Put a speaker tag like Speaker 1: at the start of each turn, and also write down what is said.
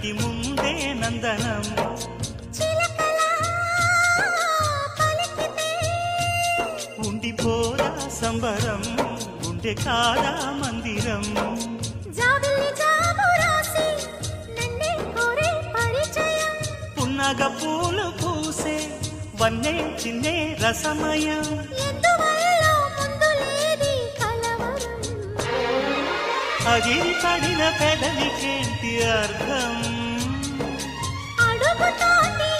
Speaker 1: కంటి ముందే నందనం ఉండిపోదా సంబరం ఉండే కాదా మందిరం పున్నగ పూలు పూసే వన్నే చిన్నే రసమయం అగిరి పడిన పెదవికేంటి అర్థం
Speaker 2: అడుగుతోంది